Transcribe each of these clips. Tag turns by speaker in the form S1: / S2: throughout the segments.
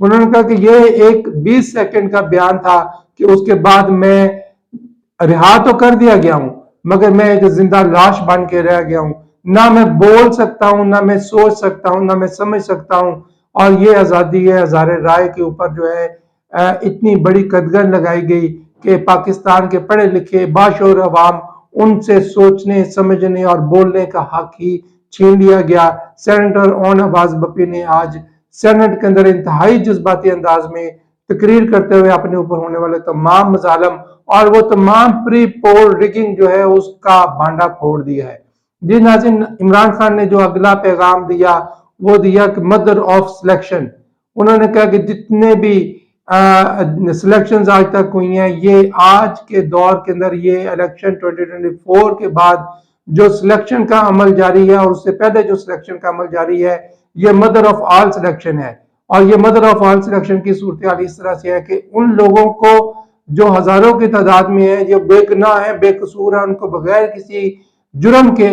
S1: انہوں نے کہا کہ یہ ایک 20 سیکنڈ کا بیان تھا کہ اس کے بعد میں رہا تو کر دیا گیا ہوں مگر میں ایک زندہ لاش بن کے رہ گیا ہوں، نہ میں بول سکتا ہوں، نہ میں سوچ سکتا ہوں، نہ میں سمجھ سکتا ہوں۔ اور یہ آزادی ہے، ہزار رائے کے اوپر جو ہے اتنی بڑی قدغن لگائی گئی کہ پاکستان کے پڑھے لکھے باشعور عوام ان سے سوچنے سمجھنے اور بولنے کا حق ہی چھین لیا گیا۔ سینیٹر اون عباس بپی نے آج سینٹ کے اندر انتہائی جذباتی انداز میں تقریر کرتے ہوئے اپنے اوپر ہونے والے تمام مظالم اور وہ تمام پری پول ریگنگ جو ہے اس کا بھانڈا پھوڑ دیا ہے۔ جی ناظرین، عمران خان نے جو اگلا پیغام دیا وہ دیا کہ مدر آف سلیکشن۔ انہوں نے کہا کہ جتنے بھی سلیکشنز آج تک ہوئی ہیں، یہ آج کے دور کے اندر یہ الیکشن 2024 کے بعد جو سلیکشن کا عمل جاری ہے اور اس سے پہلے جو سلیکشن کا عمل جاری ہے، یہ مدر آف آل سلیکشن ہے۔ اور یہ مدر آف آل سلیکشن کی صورتحال اس طرح سے ہے کہ ان لوگوں کو جو ہزاروں کی تعداد میں ہیں، جو بے گناہ ہیں، بے قصور ہیں، ان کو بغیر کسی جرم کے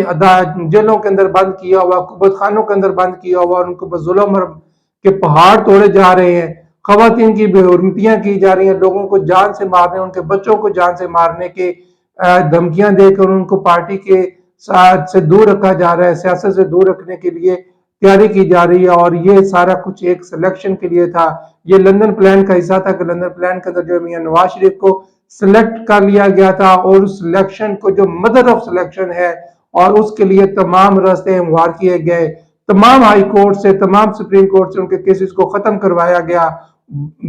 S1: جیلوں کے اندر بند کیا ہوا، قبت خانوں کے اندر بند کیا ہوا، اور ان کو ظلم کے پہاڑ توڑے جا رہے ہیں، خواتین کی بے حرمتیاں کی جا رہی ہیں، لوگوں کو جان سے مارنے، ان کے بچوں کو جان سے مارنے کے دھمکیاں دے کر ان کو پارٹی کے ساتھ سے دور رکھا جا رہا ہے، سیاست سے دور رکھنے کے لیے تیاری کی جا رہی ہے۔ اور یہ سارا کچھ ایک سلیکشن کے لیے تھا، یہ لندن پلان کا حصہ تھا کہ لندن پلان کے اندر جو میاں نواز شریف کو سلیکٹ کر لیا گیا تھا، اور اس سلیکشن کو جو مدر آف سلیکشن ہے اور اس کے لیے تمام راستے ہموار کیے گئے، تمام ہائی کورٹ سے، تمام سپریم کورٹ سے ان کے کیسز کو ختم کروایا گیا،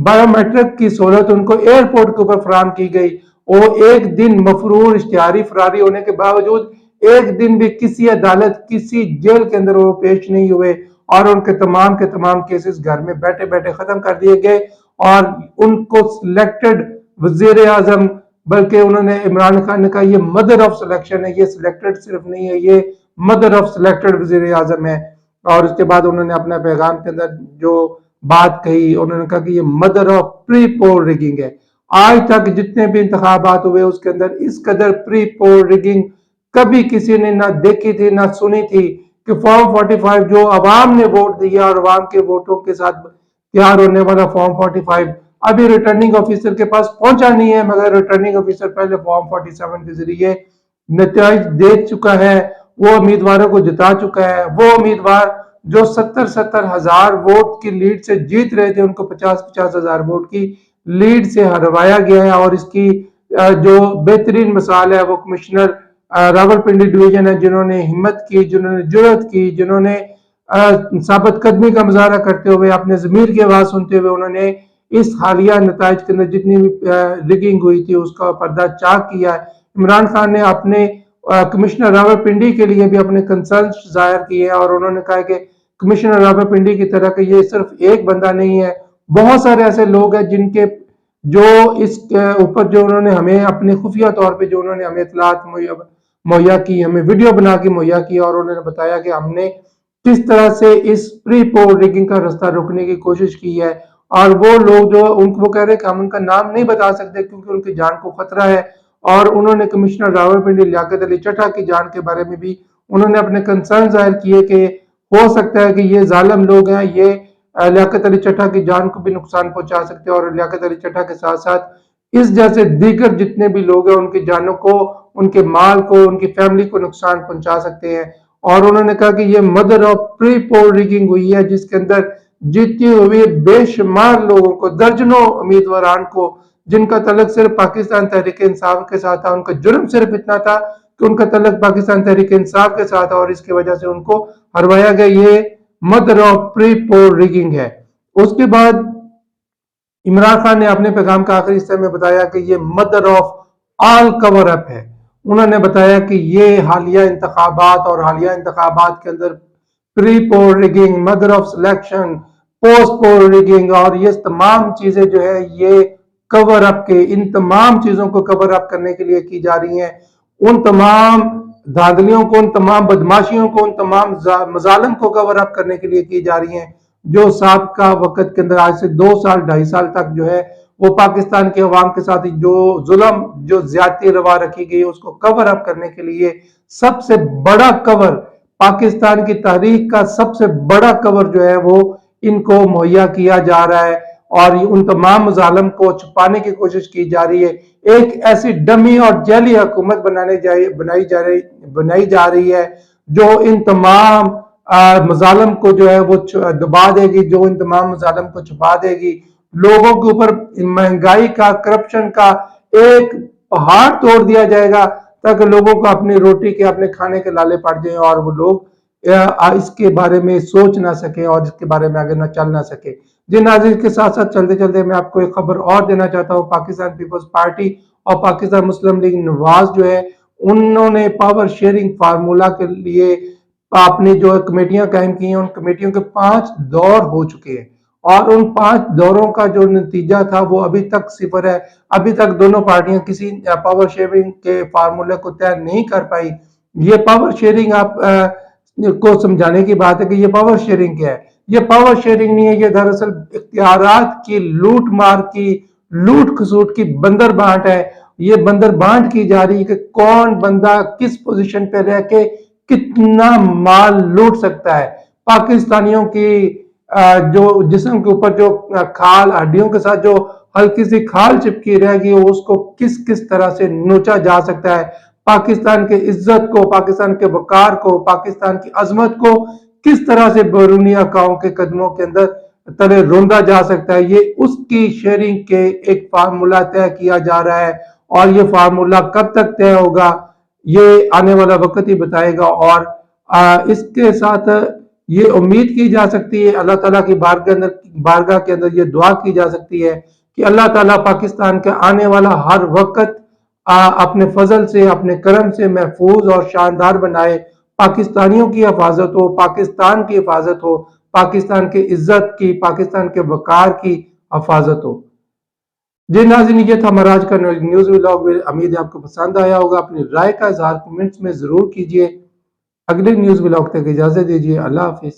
S1: بایو میٹرک کی سہولت ان کو ایئرپورٹ کے اوپر فراہم کی گئی۔ وہ ایک دن مفرور اشتہاری فراری ہونے کے باوجود ایک دن بھی کسی عدالت کسی جیل کے اندر وہ پیش نہیں ہوئے، اور ان کے تمام کیسز گھر میں بیٹھے بیٹھے ختم کر دیے گئے، اور ان کو سلیکٹڈ وزیر اعظم، بلکہ انہوں نے عمران خان نے کہا یہ مدر آف سلیکشن ہے، یہ سلیکٹڈ صرف نہیں ہے، یہ مدر آف سلیکٹڈ وزیر اعظم ہے۔ اور اس کے بعد انہوں نے اپنے پیغام کے اندر جو بات کہی، انہوں نے کہا کہ یہ mother of pre poll rigging ہے۔ آج تک جتنے بھی انتخابات ہوئے اس کے اندر اس قدر پری پول ریگنگ کبھی کسی نے نہ دیکھی تھی نہ سنی تھی، کہ فارم 45 جو عوام نے ووٹ دیا اور عوام کے ووٹوں کے ساتھ تیار ہونے والا فارم 45 ابھی ریٹرننگ آفیسر کے پاس پہنچا نہیں ہے، مگر ریٹرننگ آفیسر پہلے فارم 47 کے ذریعے نتائج دیکھ چکا ہے، وہ امیدواروں کو جتا چکا ہے۔ وہ امیدوار جو 70 ہزار ووٹ کی لیڈ سے جیت رہے تھے، ان کو 50 ہزار ووٹ کی لیڈ سے ہروایا گیا ہے۔ اور اس کی جو بہترین مثال ہے وہ کمشنر راولپنڈی ڈویژن ہے، جنہوں نے ہمت کی، جنہوں نے جرأت کی، جنہوں نے ثابت قدمی کا مظاہرہ کرتے ہوئے اپنے ضمیر کی آواز سنتے ہوئے انہوں نے اس حالیہ نتائج کے اندر جتنی بھی ریگنگ ہوئی تھی اس کا پردہ چاک کیا ہے۔ عمران خان نے اپنے کمشنر راولپنڈی کے لیے بھی اپنے کنسرنز ظاہر کیے ہیں، اور انہوں نے کہا کہ کمشنر راولپنڈی کی طرح کہ یہ صرف ایک بندہ نہیں ہے، بہت سارے ایسے لوگ ہیں جن کے جو اس اوپر جو انہوں نے ہمیں اپنے خفیہ طور پہ جو انہوں نے ہمیں اطلاعات مہیا کی، ہمیں ویڈیو بنا کے مہیا کی، اور انہوں نے بتایا کہ ہم نے کس طرح سے اس پری پول ریگنگ کا راستہ روکنے کی کوشش کی ہے۔ اور وہ لوگ جو ان کو وہ کہہ رہے ہیں کہ ہم ان کا نام نہیں بتا سکتے کیونکہ ان کی جان کو خطرہ ہے، اور انہوں نے کمشنر راولپنڈی لیاقت علی چٹھا کی جان کے بارے میں بھی انہوں نے اپنے کنسرن ظاہر کیے کہ ہو سکتا ہے کہ یہ ظالم لوگ ہیں، یہ لیاقت علی چٹھا کی جان کو بھی نقصان پہنچا سکتے ہیں، اور لیاقت علی چٹھا کے ساتھ ساتھ اس جیسے دیگر جتنے بھی لوگ ہیں ان کی جانوں کو، ان کے مال کو، ان کی فیملی کو نقصان پہنچا سکتے ہیں۔ اور انہوں نے کہا کہ یہ mother of pre poll rigging ہوئی ہے، جس کے اندر جیتی ہوئی بے شمار لوگوں کو، درجنوں امیدواران کو، جن کا تعلق صرف پاکستان تحریک انصاف کے ساتھ تھا، ان کا جرم صرف اتنا تھا کہ ان کا تعلق پاکستان تحریک انصاف کے ساتھ، اور اس کی وجہ سے ان کو ہروایا گیا۔ یہ mother of pre poll rigging ہے۔ اس کے بعد عمران خان نے اپنے پیغام کا آخری حصے میں بتایا کہ یہ مدر آف آل کور اپ ہے۔ انہوں نے بتایا کہ یہ حالیہ انتخابات اور حالیہ انتخابات کے اندر pre poll rigging, mother of selection, post poll rigging, اور یہ تمام چیزیں جو ہے یہ کور اپ کے، ان تمام چیزوں کو کور اپ کرنے کے لیے کی جا رہی ہیں، ان تمام دھاندلیوں کو، ان تمام بدماشیوں کو، ان تمام مظالم کو کور اپ کرنے کے لیے کی جا رہی ہیں، جو سابقہ وقت کے اندر آج سے 2 سال 2.5 سال تک جو ہے وہ پاکستان کے عوام کے ساتھ جو ظلم، جو زیادتی روا رکھی گئی اس کو کور اپ کرنے کے لیے سب سے بڑا کور، پاکستان کی تاریخ کا سب سے بڑا کور جو ہے وہ ان کو مہیا کیا جا رہا ہے اور ان تمام مظالم کو چھپانے کی کوشش کی جا رہی ہے. ایک ایسی ڈمی اور جعلی حکومت بنائی جا رہی ہے جو ان تمام مظالم کو جو ہے وہ دبا دے گی، جو ان تمام مظالم کو چھپا دے گی. لوگوں کے اوپر مہنگائی کا، کرپشن کا ایک پہاڑ توڑ دیا جائے گا تاکہ لوگوں کو اپنی روٹی کے، اپنے کھانے کے لالے پڑ جائیں اور وہ لوگ اس کے بارے میں سوچ نہ سکیں اور اس کے بارے میں آگے نہ چل نہ سکے. جی ناظرین، کے ساتھ ساتھ چلتے چلتے میں آپ کو ایک خبر اور دینا چاہتا ہوں. پاکستان پیپلز پارٹی اور پاکستان مسلم لیگ نواز جو ہے، انہوں نے پاور شیئرنگ فارمولا کے لیے اپنی جو کمیٹیاں قائم کی ہیں، ان کمیٹیوں کے 5 دور ہو چکے ہیں اور ان 5 دوروں کا جو نتیجہ تھا وہ ابھی تک صفر ہے. ابھی تک دونوں پارٹیاں کسی پاور شیئرنگ کے فارمولے کو طے نہیں کر پائی. یہ پاور شیئرنگ آپ کو سمجھانے کی بات ہے کہ یہ پاور شیئرنگ کیا ہے. یہ پاور شیئرنگ نہیں ہے، یہ دراصل اختیارات کی لوٹ مار کی، لوٹ کھسوٹ کی بندر بانٹ ہے. یہ بندر بانٹ کی جا رہی ہے کہ کون بندہ کس پوزیشن پہ رہ کے کتنا مال لوٹ سکتا ہے. پاکستانیوں کی جو جسم کے اوپر جو کھال، ہڈیوں کے ساتھ جو ہلکی سی کھال چپکی رہ گئی اس کو کس کس طرح سے نوچا جا سکتا ہے. پاکستان کے عزت کو، پاکستان کے وقار کو، پاکستان کی عظمت کو کس طرح سے بیرونی آقاؤں کے قدموں کے اندر تلے روندا جا سکتا ہے. یہ اس کی شیئرنگ کے ایک فارمولا طے کیا جا رہا ہے اور یہ فارمولا کب تک طے ہوگا یہ آنے والا وقت ہی بتائے گا. اور اس کے ساتھ یہ امید کی جا سکتی ہے، اللہ تعالیٰ کی بارگاہ کے اندر یہ دعا کی جا سکتی ہے کہ اللہ تعالیٰ پاکستان کا آنے والا ہر وقت اپنے فضل سے، اپنے کرم سے محفوظ اور شاندار بنائے. پاکستانیوں کی حفاظت ہو، پاکستان کی حفاظت ہو، پاکستان کی عزت کی، پاکستان کے وقار کی حفاظت ہو. جی ناظرین، یہ تھا ہمارا آج کا نیوز ولاگ. امید ہے آپ کو پسند آیا ہوگا. اپنی رائے کا اظہار کمنٹس میں ضرور کیجئے. اگلے نیوز ولاگ تک اجازت دیجئے. اللہ حافظ.